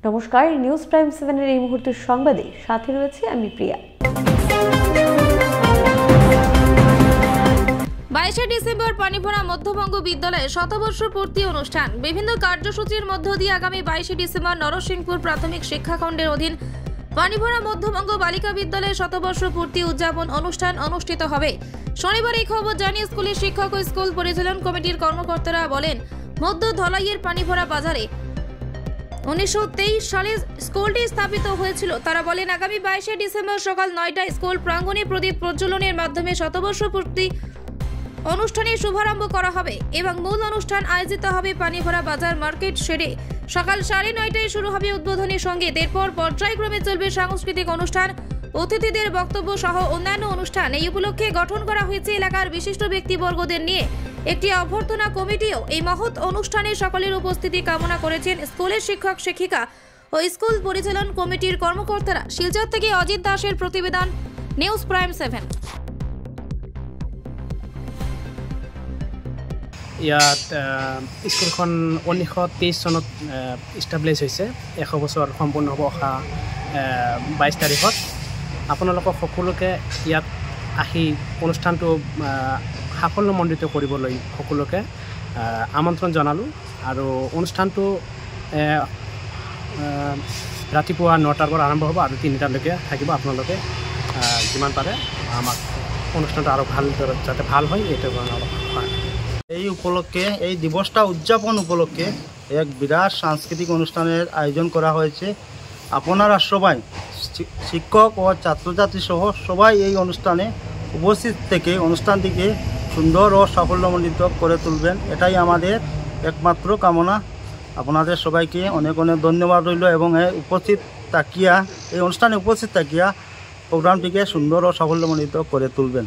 নমস্কার, news prime 7 এর এই মুহূর্তের সংবাদে সাথে রয়েছে আমি প্রিয়া। 22 ডিসেম্বর পানিভরা মধ্যবঙ্গ বিদ্যালয়ে শতবর্ষ পূর্তি অনুষ্ঠান। বিভিন্ন কার্যসূচির মধ্য দিয়ে আগামী 22 ডিসেম্বর নরসিংপুর প্রাথমিক শিক্ষাখণ্ডের অধীন পানিভরা মধ্যবঙ্গ বালিকা বিদ্যালয়ে শতবর্ষ পূর্তি উদযাপন অনুষ্ঠান অনুষ্ঠিত হবে। শনিবার এই খবর জানিয়ে স্কুলের শিক্ষক ও স্কুল পরিচালন কমিটির কর্মকর্তারা বলেন, মধ্য ধলাইয়ের পানিভরা বাজারে 1923 সালে স্কুলটি স্থাপিত হয়েছিল। তারা বলেন, আগামী 22 ডিসেম্বর সকাল 9টায় স্কুল প্রাঙ্গণে প্রদীপ প্রজ্বলনের মাধ্যমে শতবর্ষ পূর্তি অনুষ্ঠানের শুভারম্ভ করা হবে এবং মূল অনুষ্ঠান আয়োজিত হবে পানিভরা বাজার মার্কেট শেডে। সকাল 9:30টায় শুরু হবে উদ্বোধনীর সঙ্গে। এরপর পর্যায়ক্রমে চলবে সাংস্কৃতিক অনুষ্ঠান, অতিথিদের বক্তব্য সহ অন্যান্য অনুষ্ঠান। এই উপলক্ষে গঠন করা হয়েছে এলাকার বিশিষ্ট ব্যক্তিবর্গদের নিয়ে একটি অভ্যর্থনা কমিটিও। এই মহৎ অনুষ্ঠানে সকলের উপস্থিতি কামনা করেছেন স্কুলের শিক্ষক শিক্ষিকা ও স্কুল পরিচালন কমিটির কর্মকর্তারা। শিলচর থেকে অজিত দাসের প্রতিবেদন, নিউজ প্রাইম 7। ইয়াত স্কুলখন 1923 চনত ইষ্টাব্লিছ হৈছে। 100 বছৰ সম্পূৰ্ণ হ'ব অহা 22 তাৰিখত। আপোনালোকক সকলোকে ইয়াত আহি অনুষ্ঠানটো সাফল্যমণ্ডিত কৰিবলৈ সকলোকে আমন্ত্ৰণ জনালোঁ। আৰু অনুষ্ঠানটো ৰাতিপুৱা 9টাৰ পৰা আৰম্ভ হ'ব আৰু 3টালৈকে থাকিব। আপোনালোকে যিমান পাৰে আমাক অনুষ্ঠানটো আৰু ভালদৰে যাতে ভাল হয় এইটো এই উপলক্ষে, এই দিবসটা উদযাপন উপলক্ষে এক বিরাট সাংস্কৃতিক অনুষ্ঠানের আয়োজন করা হয়েছে। আপনারা সবাই শিক্ষক ও ছাত্রছাত্রী সহ সবাই এই অনুষ্ঠানে উপস্থিত থেকে অনুষ্ঠানটিকে সুন্দর ও সাফল্যমণ্ডিত করে তুলবেন, এটাই আমাদের একমাত্র কামনা। আপনাদের সবাইকে অনেক অনেক ধন্যবাদ রইল এবং এই অনুষ্ঠানে উপস্থিত থাকিয়া প্রোগ্রামটিকে সুন্দর ও সাফল্যমণ্ডিত করে তুলবেন।